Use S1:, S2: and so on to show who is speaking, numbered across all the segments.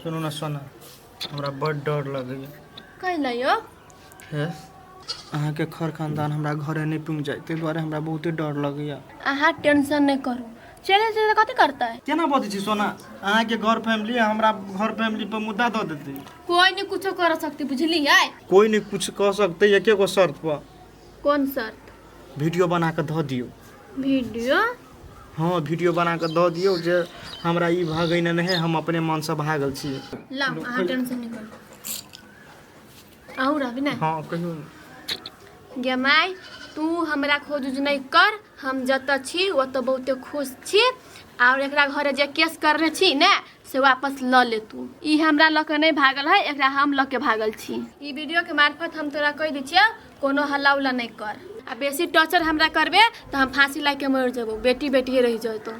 S1: सुनू ना सोना हमरा बड़ डर लगैया।
S2: कैला यो
S1: हे अहाँ के खर खानदान हमरा घरे नहीं पहुँच जाए ताहि दुआरे हमरा बहुते डर लगैया।
S2: अहाँ टेंशन नहीं करू। चले चले कथी करता है?
S1: केना बजै छी सोना? अहाँ के घर फैमिली हमरा घर फैमिली पर मुद्दा दे देते।
S2: कोई नहीं कुछ कर सकती बुझली है।
S1: कोई नहीं कुछ कह सकते है। के शर्त पर?
S2: कौन शर्त?
S1: वीडियो बना के ध दियो।
S2: वीडियो?
S1: हाँ वीडियो बना के द दियो जे हमरा ई भागै नहीं हम अपने मन से भागल छी।
S2: लाओ अहाँ टेंशन नहीं करू। आहू रवि ना?
S1: हाँ कहियो।
S2: गे माय तू हमरा खोज नहीं कर। हम जत छी वो तो बहुते खुश छी और एकरा घरे जे केस करने छी ने से वापस ल ले तू। ई हमरा ल के नहीं भागल है, एकरा हम ल के भागल छी। ई वीडियो के मार्फत हम तोरा कह दी छियै कोनो हल्ला उल्ला नहीं कर। आ बेसी टॉर्चर हमरा करबे तो हम फांसी ला के मर जेबो। बेटी बेटी रह जाए तो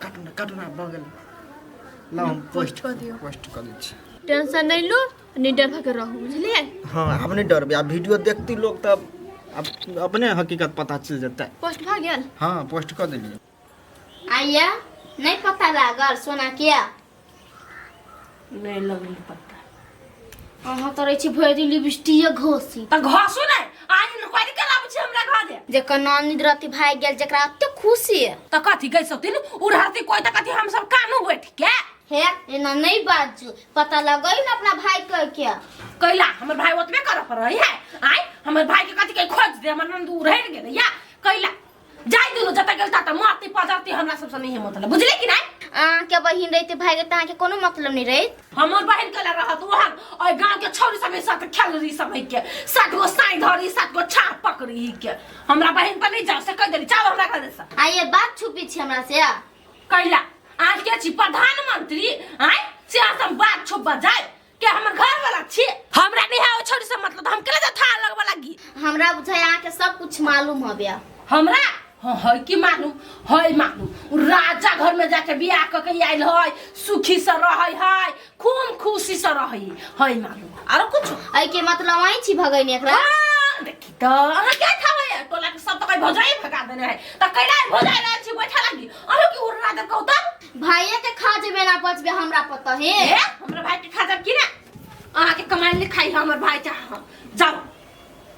S1: काटना बगल ला हम
S2: पोस्ट कर दियो।
S1: पोस्ट कर दै छी।
S2: टेंशन नहीं लो निडर होके रहू बुझलिए।
S1: हाँ अब नहीं डरबे। अब वीडियो देखती लोग तब अब अपने हकीकत पता चल जाता है।
S2: पोस्ट भ गेल?
S1: हाँ पोस्ट कर दिलिए।
S3: आइया नहीं पता लागल सोना क्या?
S4: नहीं लगल पता।
S3: अहाँ तो रही छी भरी लिपस्टिक घोसी
S4: त घसु नहीं आनी न कोइ के लाभ छ हमरा घर दे।
S3: जेकर नानी रति भाई गेल जेकरा अत्ते खुशी है
S4: त कथि गई सकतिन उड़ाती कोइ त कथि हम सब कानू बैठ के
S3: है एना नहीं बाजू। पता लगई न अपना भाई के क्या
S4: कैला हमर भाई ओतबे कर पर है आइ हमर भाई के कथि के खोज दे हमर नंद उड़ैर गेल या कैला जाय दिनु जता गेल ता मारती पजारती हमरा सब से नहीं मतलब बुझले कि नहीं?
S3: के बहिन रहते भाई के ता के कोनो मतलब नहीं रही।
S4: हमर बहन कला रहत वहां और गांव के छोरी सब साथ खेल रही सब के सात गो साई धरी सात गो छाप पकड़ी के हमरा बहन पर नहीं जा से कह देली चाव हमरा घर से।
S3: आइए बात छुपी छी हमरा से
S4: कैला आज के छी प्रधानमंत्री आइ से हम बात छुप जाए के हमर घर वाला छी हमरा नहीं है छोरी से मतलब हम केला था लगवा लगी।
S3: हमरा बुझाय आ के सब कुछ मालूम हबे
S4: हमरा हाँ है कि मालूम है मालूम राजा घर में जाके बियाह क के आइल है सुखी से रहै है खूब खुशी से रहै है मालूम आरो कुछ
S3: आई के मतलब आई छी भगैन एकरा।
S4: देखी त अहाँ क्या खावे टोला के सब त कई भजाई भगा देने है त कैला भजाई रह छी बैठा लगी अरे की उड़ राजा कहू त
S3: भाईये के खा जेबे ना बचबे हमरा पता है।
S4: हमरा भाई के खा जब की ना अहाँ के कमाई लिखाई हमर भाई चाह जाओ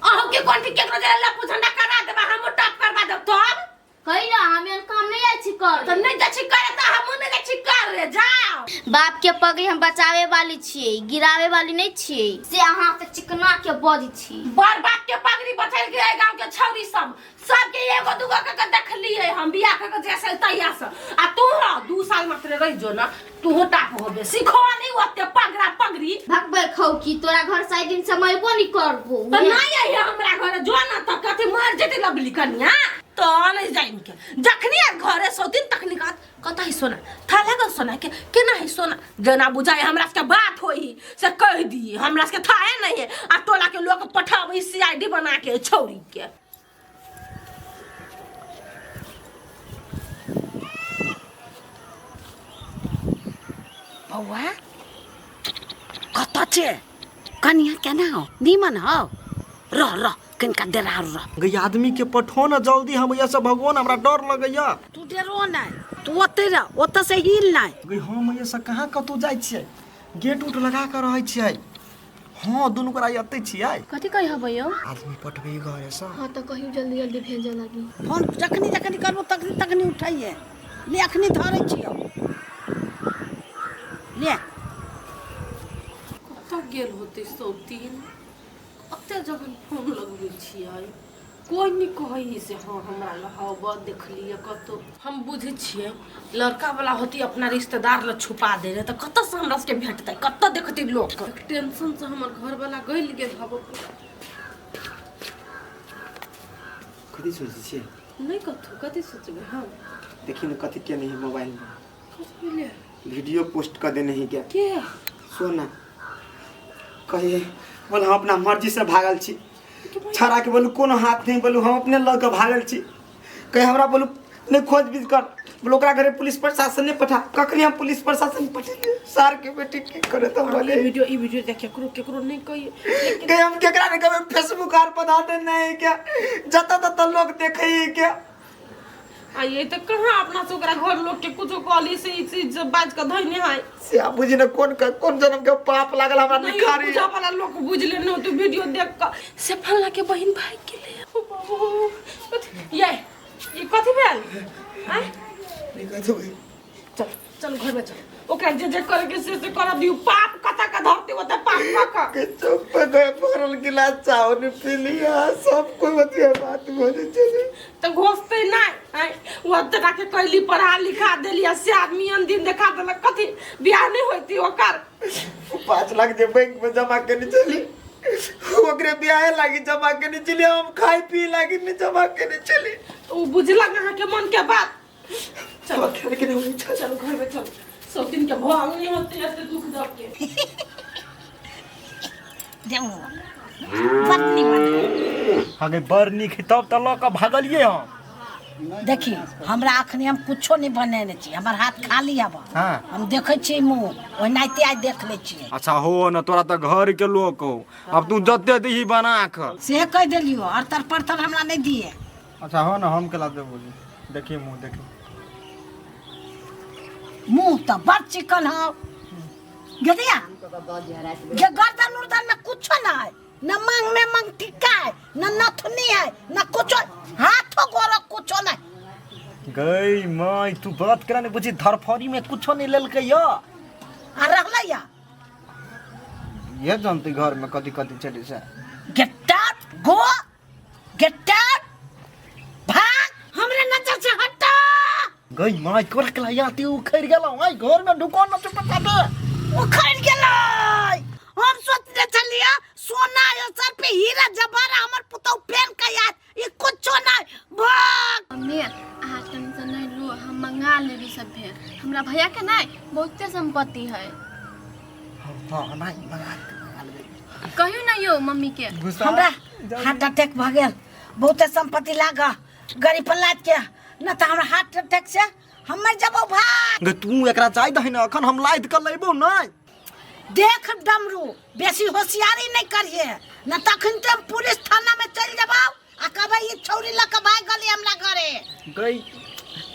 S4: अहाँ के कोन ठीक केकरो जरा लपु झंडा करा देबा हम टॉप करबा देब तब
S3: कहिला हमें काम नहीं आई छी कर
S4: त नहीं जा छी करे त हम नहीं जा छी कर रे जाओ।
S3: बाप के पगड़ी हम बचावे वाली छियै गिरावे वाली नहीं छियै से अहाँ से चिकना के बज छी।
S4: बार बाप के पगड़ी बचल के गांव के छौरी सब के एगो दुगो के देखलिए हम बियाह के जैसे तैया से आ तू 2 साल मात्र रह जो ना तू टाप होबे सिखो नहीं ओते पगड़ा पगड़ी
S3: भगबे खौ की तोरा घर साइड दिन समयबो नहीं करबो
S4: त नहीं आई हमरा घर जो ना त कथि मर जेते लगली कन्या तो नहीं जाइन के जखनी घरे सोतिन तखनी कत ही सोना था लागल सोना के केना ही सोना जना बुझाए हमरा के बात होई से कह दी हमरा के थाए नहीं है आ टोला के लोग पठावे सीआईडी बना के छौरी के।
S5: बौआ कत छे कनिया केना हो नीमन हो रह किनका देरा रह
S1: गई आदमी के पठो ना जल्दी हम ऐसा भगवान हमरा डर लगैया।
S5: तू डेरो नहीं तू ओते रह ओते से हिल नहीं
S1: गई हम ऐसा कहाँ कतौ जाय छियै गेट उट लगा के रहै छियै। हाँ दुनू गोरा एते छियै
S2: कथी कहि हबै यो?
S1: आदमी पठबे घर ऐसा।
S2: हां त कहियो जल्दी जल्दी भेजे लागी।
S5: फोन जखनी करबो तखनी उठाइए ले अखनी धरै छियो ले
S4: कत गेल होते सौतीन अते जगह फोन लगबै छियै कोई नहीं कहि से हाँ हमरा लहाव देखलिए कतो हम बुझे छियै लड़का वाला होती अपना रिश्तेदार ल छुपा दे रहे त कत से हमरा से भेटतै कत देखते लोग टेंशन से हमर घर वाला गइल गेल हबो
S1: कथि सोचै छियै?
S4: नहीं कथि सोचबे हम
S1: देखी न कथि के नहीं मोबाइल में
S4: कथि ले
S1: वीडियो पोस्ट कर देने ही क्या
S4: के
S1: सोना कहिए बोल हम अपना मर्जी से भागल छी छड़ा के बोलू कोनो हाथ नहीं बोलू हम अपने लग के भागल छी कहे हमरा बोलू नहीं खोजबीन कर बोलो ओकरा घरे पुलिस प्रशासन ने पठा कखनी हम पुलिस प्रशासन पठेलिए सार के बेटी के करे त बोले
S4: ई वीडियो देख केकरो नहीं कहिए
S1: के हम केकरा ने कहबे फेसबुक आर पर दा दे नहीं क्या जता तता लोग देखे क्या
S4: ये तो कहाँ अपना से ओकरा घर लोग के कुछो कहली से ई चीज बाज के धइने है
S1: से आप बुझी ना कौन जन्म के पाप लागल हमरा
S4: नहीं
S1: निखारी
S4: पूजा वाला लोग बुझले न तो वीडियो देख के से फलना के बहन भाई के ले ओ बाबू ये कथि भेल आय चल चल घर में चल ओकरा जे करे के से कर दियो पाप कथा का धरते होता पाप का
S1: के चुप गए पकड़ल गिलास चावल पी लिया सब कोई बतिया बात बोले चले
S4: तो घोसते नहीं आय वो तरा के कहली पढ़ा लिखा देलिया से आदमी अन दिन देखा देलक कथि बियाह नहीं होती ओकर
S1: 5 लाख जे बैंक में जमा करने चली ओकरे ब्याह लागी जमा करने चली हम खाई पी लागी नहीं जमा करने चली
S4: वो बुझला कहाँ के मन के बात
S1: चलो खेल के नहीं
S4: चलो घर में चलो सब दिन के भाग नहीं होते ऐसे दुख दब के
S1: आगे बरनी खिताब तला का भागलिए हम
S5: देखी हमरा अखनी हम कुछो नहीं बनेने छी हमर हाथ खाली अब
S1: हाँ।
S5: हम देखे छी मुंह ओनाइते आज देख ले छी
S1: अच्छा हो न तोरा त घर के लोग हो अब तू जते दही बना क
S5: से कह देलियो और तर पर हमरा नहीं दिए
S1: अच्छा हो न हम केला दे बोली देखी मुंह देखी
S5: मुंह तो बड़ चिकन हो गदिया ये गर्दन उर्दन में कुछ ना है न मांग में मांग टिक्का है न नथुनी है न कुछ हाथों गोरो कुछ नहीं
S1: गई माई तू बात करा ने बुझी धरफड़ी में कुछ नहीं लेल के यो
S5: आ रहला या
S1: ये जानती घर में कदी कदी चली से
S5: get out go get out भाग हमरे नजर से हटा
S1: गई माई कर के लाया ती उखड़ गेलो आई घर में ढुको न चुप कर दे
S5: उखड़ गेलै हम सोचले चलिया सोना ये सर पे हीरा जवाहर हमर पुतौ पेन का याद ये कुछ नहीं भाग
S2: मम्मी अहाँ टेंशन नहीं लो हम मंगा लेबी सब भेल हमरा भैया के नहीं बहुते संपत्ति है
S1: हां नहीं मंगा
S2: कहियो ना यो मम्मी के
S5: हमरा हार्ट अटैक भ गेल बहुते संपत्ति लागा गाड़ी पर लाद के न त हमरा हार्ट अटैक से हम मर जबो भाग
S1: गे तू एकरा चाहि दहि न अखन हम लाद के लेबो नहीं
S5: देख डमरू बेसी होशियारी नहीं करिए न तखन ते पुलिस थाना में चल जबो आ कहबे ई छौरी ल के भाग गली हमरा घरे
S1: गई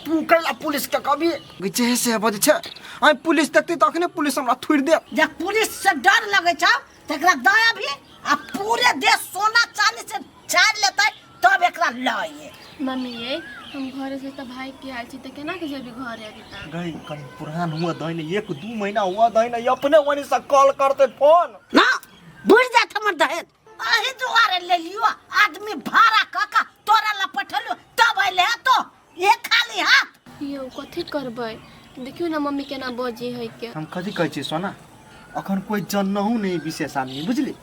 S1: तू कैला पुलिस के कभी गई जे से बज छ आई पुलिस देखते तखने पुलिस हमरा थुर दे
S5: जब पुलिस से डर लगे छ तकरा दया भी आ पूरे देश सोना चांदी से छाड़ लेतै तब एकरा लाइए
S2: मम्मी ये हम घर से तो भाई के आयल छी त केना के जेबी घरे अभी तक
S1: गई कहीं पुरान हुआ दही 1-2 महीना हुआ दही अपने वनी से कॉल करते फोन
S5: ना बुझ जात हमर दहेज अही दुआरे ले लियो आदमी भाड़ा काका तोरा ला पठलो तब आइले तो ये खाली हाथ
S2: यो कथि करबै देखियो ना मम्मी केना बजे है के
S1: हम कथि कहै छी सोना अखन कोई जनहु नहीं विशेष आदमी बुझली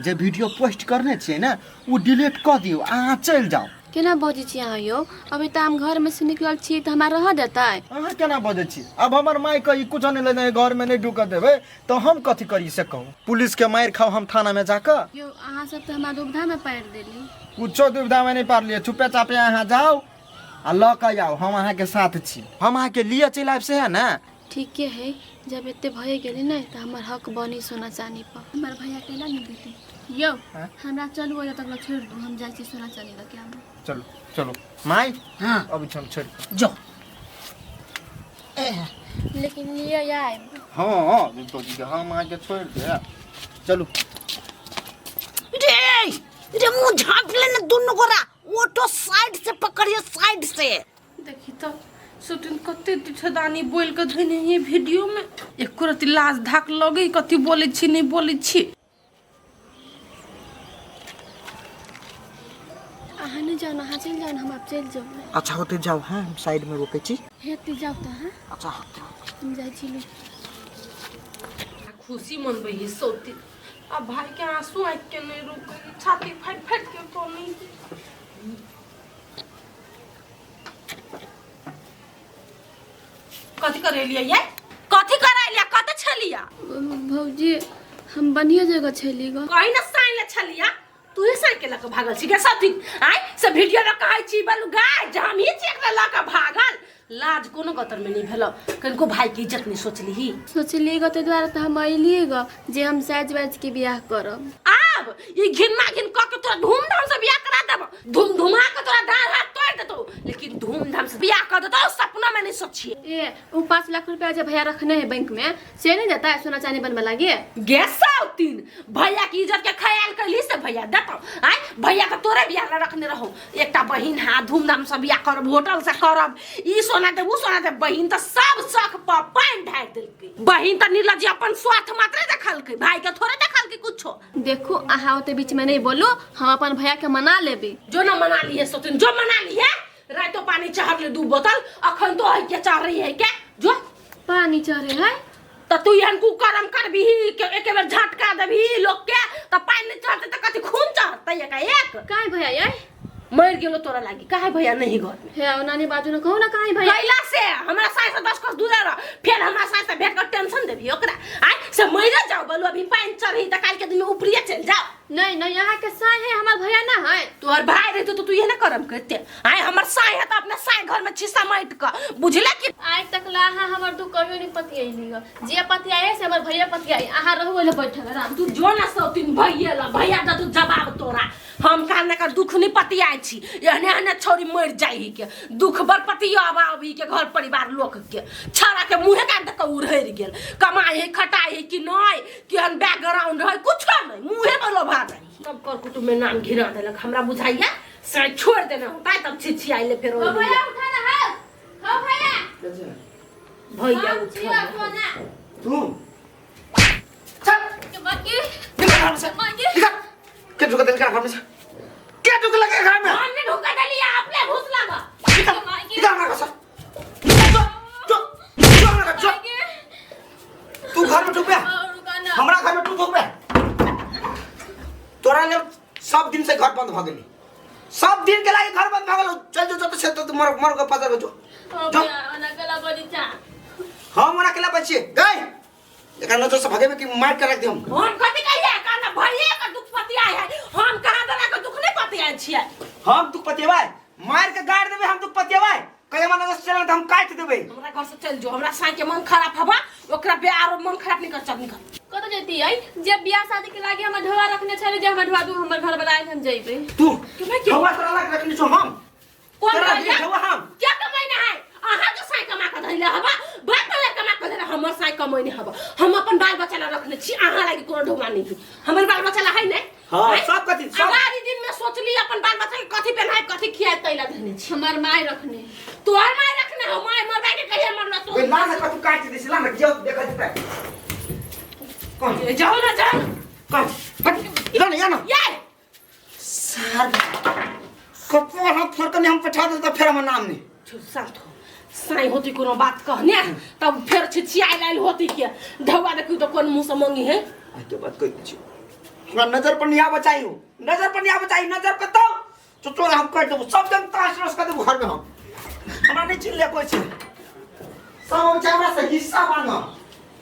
S1: जे वीडियो पोस्ट करने छियै ना वो डिलीट कर दियो अहाँ चल जाओ
S2: केना बजे छी अहाँ यो अभी त हम घर में से निकलल छी त हमरा रह देतै
S1: अहाँ केना बजै छी अब हमर माय कहि कुछ नहीं लेने घर में नहीं ढुक देबे तो हम कथि करी से कहूं पुलिस के मार खाओ हम थाना में जाकर
S2: यो अहाँ सब त हमरा दुविधा में पड़ देली
S1: कुछो दुविधा में नहीं पार लिए चुपे चापे अहाँ जाओ आ ल के आओ हम अहाँ के साथ छी हम अहाँ के लिए चल आब से है ना
S2: ठीके है जब एते भए गेली नै त हमर हक बनी सोना चांदी पर हमर भैया केला नहीं देती यो हमरा चलू या तक छोड़ दू हम जाई छी सोना चांदी लेके आबो
S1: चलो चलो माई
S5: हां
S1: अभी हम छोड़
S5: जो
S2: लेकिन लिए आए
S1: हां तो जी हम आके के छोड़ दे चलो
S5: रे रे मुंह झांप लेने दोनों गोरा ऑटो साइड से पकड़िए साइड से
S4: देखी तो सुटिन कते दिठदानी बोल के धने ये वीडियो में एक रति लाज धाक लगे कति बोले छी नहीं बोले छी
S2: अहाँ नहीं जाना हाँ चल जाओ हम आप चल जाओ
S1: अच्छा होते जाओ हां हम साइड में रोके छी
S2: हेती जाओ त हां
S1: अच्छा
S2: हम जाई छी
S4: खुशी मनबे ही सोती अब भाई के आंसू आँख के नहीं रुक छाती फट फट के तो नहीं कथि करे लिया ये कथि करे लिया कत छलिया
S2: भौजी हम बढ़िया जगह छली ग
S4: कहीं ना साइन ले छलिया तू ही साइन के लक भागल छी के सब दिन आइ से वीडियो ल कहै छी बलु गाय जाम ही चेक लक भागल लाज कोनो गतर में नहीं भेलो कनको भाई की इज्जत नहीं सोचली ही
S2: सोचली ग ते द्वारा त हम अइली ग जे हम साज बाज के बियाह करब
S4: अब देब ई घिन्ना घिन क के तोरा धूमधाम से बियाह करा देब धूम के तोरा डाढ़ हाथ तोड़ देतो लेकिन धूमधाम से बियाह कर देतो सपना में नहीं सोचिए
S2: ए वो 5 लाख रुपया जो भैया रखने हैं बैंक में से नहीं जाता है सोना चांदी बनवा लागे
S4: गैसा तीन भैया की इज्जत के ख्याल कैली से भैया देतो आय भैया के तोरे बियाह ला रखने रहो एकटा बहिन हां धूमधाम से बियाह करब होटल से करब ई सोना दे उ सोना दे बहिन त सब शौक पर पाइन ढाल देलकै बहिन त निर्लज्ज अपन स्वार्थ मात्र देखलकै भाई के थोड़े देखलकै कुछो
S2: देखो आहा ओते बीच में नहीं बोलो हम अपन भैया के मना लेबे
S4: जो ना मना लिए सोतिन जो मना लिए रातो पानी चाहर ले 2 बोतल अखन तो है के चाह रही है क्या जो
S2: पानी चढ़े है
S4: त तू यहन को करम करबी के एक बेर झटका देबी लोग के त पानी चढ़ते त कथि खून चढ़तै एक
S2: काहे भैया ये
S4: मर गेलो तोरा लागी काहे भैया नहीं घर में
S2: हे नानी बाजू न कहू ना काहे भैया
S4: कैला से हमरा साई से 10 कोस दूर रह फिर हमरा साई से भेट कर टेंशन देबी ओकरा आय से मर जाओ बोलो अभी पानी चढ़ी त काल के दिन में ऊपरिया चल जाओ
S2: नहीं यहाँ के साई है हमार भैया ना है
S4: तोहर भाई रहते तो तू ये ना करम करते आय हमर साई है तो अपने साई घर में छिसा माइट का बुझला कि
S2: आज तक ला आहा हमर दू कहियो नहीं पतियैली जे पतियाए से हमर भैया पतियाए आहा रहू ले बैठल आराम
S4: तू जो ना सौतीन भैया ला भैया दा तू जवाब तोरा हम कहने का दुख नहीं पतियाई छी एहने एहने छोरी मर जाई के दुख बर पतियावा अभी के घर परिवार लोक के छाड़ा के मुंहे काट के उड़हर गेल कमाई है खटाई है कि नहीं केहन बैकग्राउंड है कुछ नहीं मुंहे में लोभा रही सब कर कुटुंब में नाम घिरा देलक हमरा बुझाइया से छोड़ देना होता तब छिछियाई ले फिर
S2: भैया उठा ना हो भैया
S4: भैया उठा
S1: तू चल
S2: के बाकी
S1: निकल घर से निकल के ढुका देल घर में से के ढुका लगे घर में
S4: हमने ढुका देली आपने घुस लगा
S1: निकल घर से जो तू घर में ढुक बे हमरा घर में तू ढुक बे तोरा ले सब दिन से घर बंद भ गेली सब दिन के लागे घर बंद भ गेल चल जो तो से तो मर मर के पता जो जो
S2: अनकला बड़ी चा
S1: हम मना केला बच्चे गए देखा न तो से भगे में कि मार के रख दे हम
S4: कथि कहिए कहना भैया का दुख पतिया है हम कहां देना का दुख नहीं पतिया छिए
S1: हम दुख पतियावाय मार के गाड़ देबे हम दुख पतियावाय कहे मन से चल हम काट देबे
S4: हमरा घर से चल जो हमरा साई के मन खराब हवा ओकरा पे आरो मन खराब नहीं कर चल निकल
S2: कत जेती आई जब बियाह शादी के लागे हम ढवा रखने छले जे हम ढवा दू हमर घर बनाए हम जइबे
S1: तू
S4: तुम्हें क्या
S1: हवा तोरा लग रखनी छो हम
S4: कौन
S1: तेरा
S4: भैया
S1: दिया हवा हम
S4: क्या कमाइना है आहा के साई कमा के धइले हवा बाप वाला कमा के धइले हमर साई कमाइने हवा हम अपन बाल बच्चा ला रखने छी आहा लागी कोनो ढोमा नहीं थी हमर बाल बच्चा ला है नहीं
S1: हां सब कथि सब
S4: अगारी दिन में सोचली अपन बाल बच्चा के कथि पहनाए कथि खियाए तैला धने छी
S2: हमार माय रखने
S4: तोहर माय रखने हो माय मर के कहिए मरला तो
S1: ओए ना ना तू काट दे सिला ना जो देखा दिता कौन
S4: जाओ ना जाओ
S1: कौन हट इधर नहीं आना
S4: ये
S1: सर कपड़ा हाथ फर के हम पठा दे तो फिर हम नाम नहीं
S4: चुप शांत हो साई होती कोनो बात कहने तब फिर छिछियाई लाइल होती के ढवा देखू तो कौन मुंह से मांगी है
S1: आज तो बात कोई छी हमरा नजर पर नहीं आ बचाई हो नजर पर नहीं आ बचाई नजर पर तो चोर हम कर दो सब जन ताश कर दो घर में हम हमरा नहीं चिल्ले कोई छी सब चावरा से हिस्सा मांगो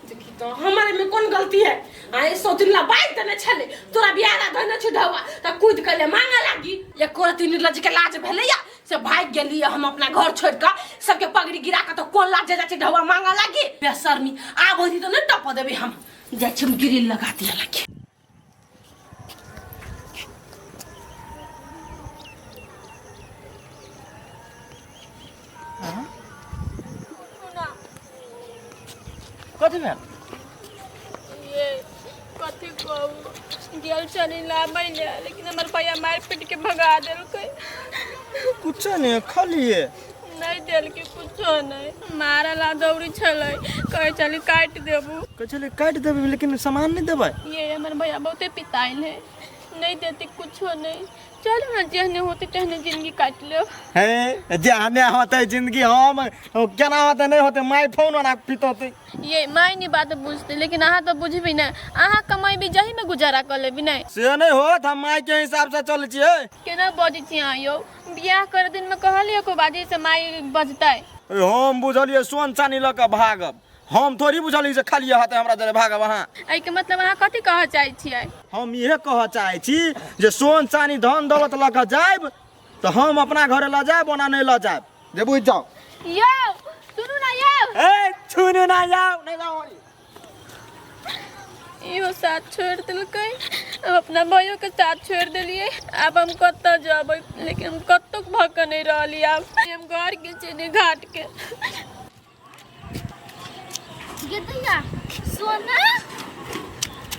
S4: देखी तो हमारे में कौन गलती है आए सोतिनला बाइक तने छले तोरा बियाह धने छ ढवा त कूद के ले मांगा लागी ये कोरती निर्लज के लाज भेलैया से भाग गेली हम अपना घर छोड़ के सबके पगड़ी गिरा के तो कोन लाज जाचे ढवा मांगा लागी बेशर्मी आब होती तो न टप देबे हम जाय छिम गिरिल लगा दिया लागी
S1: कथि में
S2: ये कथि कहू गेल चली ला मैले लेकिन हमर भैया मार पीट के भगा देलकै
S6: कुछ नहीं खालिए
S2: नहीं देल के कुछो नहीं मारला दौड़ी छलै कहे चली काट देबू
S6: चले काट देबे लेकिन सामान नहीं देबे
S2: ये हमर भैया बहुते पिताइल है नहीं देती कुछो नहीं चलो ना जहने होते तहने जिंदगी काट लो
S6: है जाने होते जिंदगी हम केना होते नहीं होते माय फोन ना पितोते
S2: ये माय नहीं बात बुझते लेकिन अहाँ तो बुझबी ना अहाँ कमाई भी जही में गुजारा कर लेबी नहीं
S6: से नहीं होत हम माय के हिसाब से चल छिए
S2: केना बजै छी अहाँ यौ बियाह कर दिन में कहलिए को बाजी से माय बजतै
S6: हम बुझलिए सोन चानी ल के भागब हम थोड़ी बुझली से खाली हाथे हमरा जरे भागब वहां
S2: एहि के मतलब अहाँ कथि कह चाहै छियै
S6: हम इहे कह चाहै छी जे सोन चानी धन दौलत ल के जाब तो हम अपना घरे ल जाब ओना नहीं ल जाब जे बुझ जाओ
S2: यौ सुनू ना यौ
S6: ए सुनू ना जाओ नहीं जाओ
S2: इहो साथ छोड़ देलकै हम अपना भाइयों के साथ छोड़ दिलिए। अब हम कत्ता जाबे, लेकिन हम कत्तो भग नहीं रहली। अब हम घर के चीनी घाट के
S3: गिरदैया सोना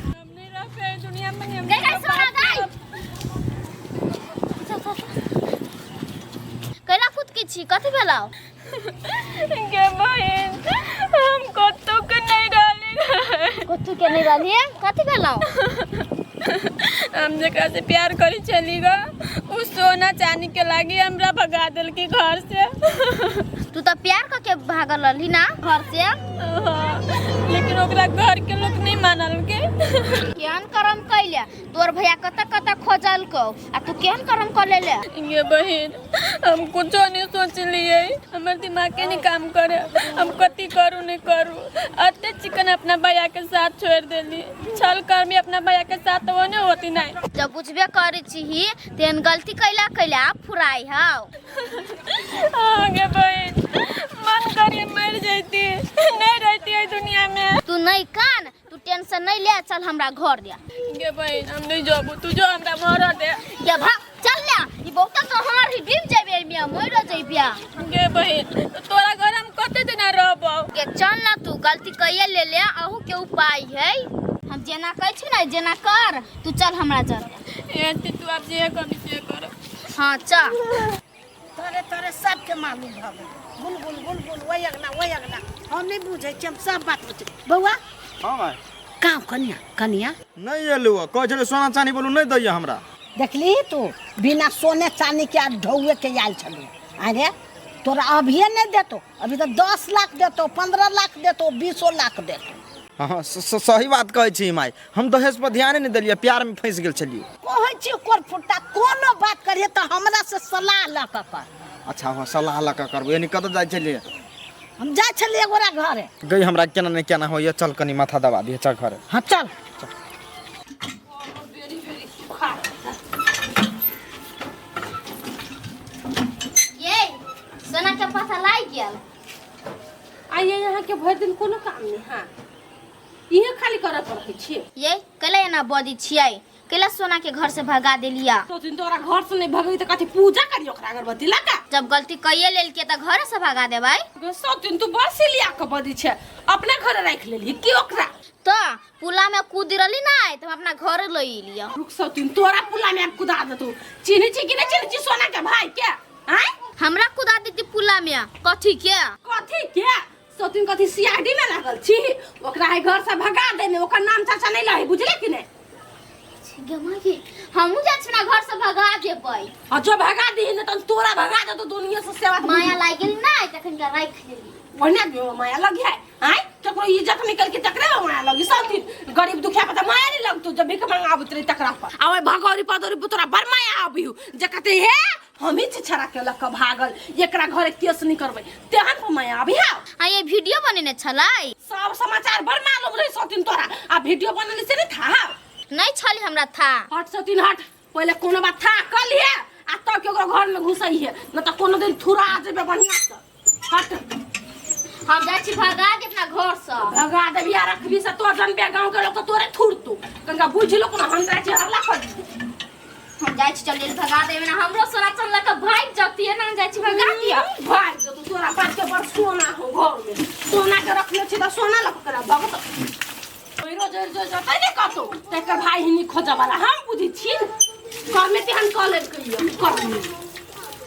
S2: हम नहीं रह पाए दुनिया में। हम
S3: गई सोना गई कैला खुद की छी कथी भेलाओ
S2: के बहन हम कत्तो के नहीं डाली।
S3: कथू के नहीं रहली है कथी भेलाओ
S2: हम जकरा से प्यार करी चली गा उ सोना चांदी के लागी हमरा भगा दिल के घर से।
S3: तू तो प्यार करके भागल रहली ना घर से।
S2: हाँ, लेकिन ओकरा घर के लोग नहीं मानल के।
S3: केहन करम कैले तोर भैया कत खोजल को आ तू केहन करम कर लेले।
S2: ये बहन हम कुछ नहीं सोचलिए, हमर दिमाग के नहीं काम करे। हम कति करू नहीं करू, अते चिकन अपना भैया के साथ छोड़ देली। छल कर में अपना भैया के साथ वो नहीं होती नहीं।
S3: जब बुझबे करे छी तेन गलती कैला कैला आप फुराई हाउ।
S2: आगे बहन मन करिए मर जाती, नहीं रहती है दुनिया में।
S3: तू नहीं कान, तू टेंशन नहीं ले, चल हमरा घर दिया।
S2: गे बहन हम नहीं जाबू, तू जो हमरा मर दे।
S3: ये भाग चल ले, ई बहुता तो हमार ही डूब जाबे मिया मर जइबिया।
S2: गे बहन तोरा घर हम कते दिन रहबो।
S3: के चल ना, तू गलती कइए ले ले, अहू के उपाय है। हम जेना कहै छी ना जेना कर, तू चल हमरा जर।
S2: ए तू अब जे कभी से कर।
S3: हां चल।
S5: तोरे तोरे सबके मालूम भ गेल। बुलबुल बुलबुल वही अगना हम नहीं बुझे छी, हम सब बात बुझे। बउआ
S6: हाँ भाई
S5: काम कनिया कनिया
S6: नहीं एलू कह छे सोना चानी बोलू नहीं दैया हमरा।
S5: देखली तू बिना सोने चांदी के ढौए के आयल छलू। अरे तोरा अभिये नहीं देतो, अभी तो 10 लाख देतो, 15 लाख देतो, 20 लाख देतो।
S6: हाँ सही बात कहै छी माई, हम दहेज पर ध्यान नहीं दिलिए, प्यार में फंस गेल छलिए।
S5: कहै छी कोर फुट्टा कोनो बात करिए तो हमरा से सलाह ल क कर।
S6: अच्छा हो सलाह ला का करबो, यानी कत जाय छलिए।
S5: हम जा छलिए गोरा घरे।
S6: गई हमरा केना नहीं केना होइए, चल कनी माथा दबा दिए, चल घरे।
S5: हाँ चल।
S3: ये सोना के पता लाग गेल।
S4: आइए यहाँ के भर दिन कोनो काम नहीं। हाँ इहे खाली करत रहे छी।
S3: ये कले ना बदी छियै, कले सोना के घर से भगा देलिया।
S4: तो दिन तोरा घर से नहीं भगई तो कथी पूजा करी ओकरा अगरबत्ती लगा।
S3: जब गलती कइए लेल के त घर से भगा देबै।
S4: सब दिन तू बस लिया के बदी छे, अपने घर रख लेली कि ओकरा।
S3: तो पुला में कूद रहली ना त हम अपना घर लई लिया।
S4: रुक सब दिन तोरा पुला में कुदा देतू। चिन्ही छी कि नहीं चिन्ही छी सोना के भाई के? हैं
S3: हमरा कुदा देती पुला में कथी के?
S4: कथी के? सोतिन कथी सीआईडी में लागल छी, ओकरा है घर से भगा देने। ओकर नाम चाचा नहीं लही, बुझले कि नहीं?
S3: गमा के हमहू जा छना घर से भगा देबै।
S4: आ जो भगा दी न त तोरा भगा दे तो दुनिया से सेवा
S3: माया लाग गेल ना तखन के राख लेली।
S4: ओना जो माया लगी है। हैं तकरो इज्जत निकल के तकरे माया लगी। सब दिन गरीब दुखिया पर माया नहीं लगतो, जब भीख मांगाबत रही तकरा पर आवे भगौरी पदौरी पर तोरा बड़ माया आबियो। जे कहते हे हम ही छछरा के लक भागल, एकरा घरे केस नहीं करबै तेहन पर माया आबी है।
S3: आ ये वीडियो बनेने छलै,
S4: सब समाचार बड़ मालूम रही सोतिन तोरा। आ वीडियो बनने से नहीं था?
S3: नहीं छली हमरा था।
S4: हट सोतिन हट, पहले कोनो बात था कर लिए आ तो के ओकरा घर में घुसई है, न त कोनो दिन थुरा जेबे बढ़िया से। हट
S3: हम जा छी भगा दे अपना घर से।
S4: भगा दे बिया रखबी से तो जनबे गांव के लोग तो तोरे थुरतू कनका बुझ लो कोनो हमरा जे हल्ला कर।
S3: हम जा छी चल भगा देबे ना, हमरो सोना चल के भाग जती है ना। जा छी भगा दिया
S4: भाग जो तू तोरा बात के बड़ सोना हो घर में। सोना के रखले छी त सोना लग करा भगत ओइ रोज रोज जतै ने कतो तेकर भाई हिनी खोजा वाला हम बुझी छी। कर में तेहन कॉलेज कहियो कर में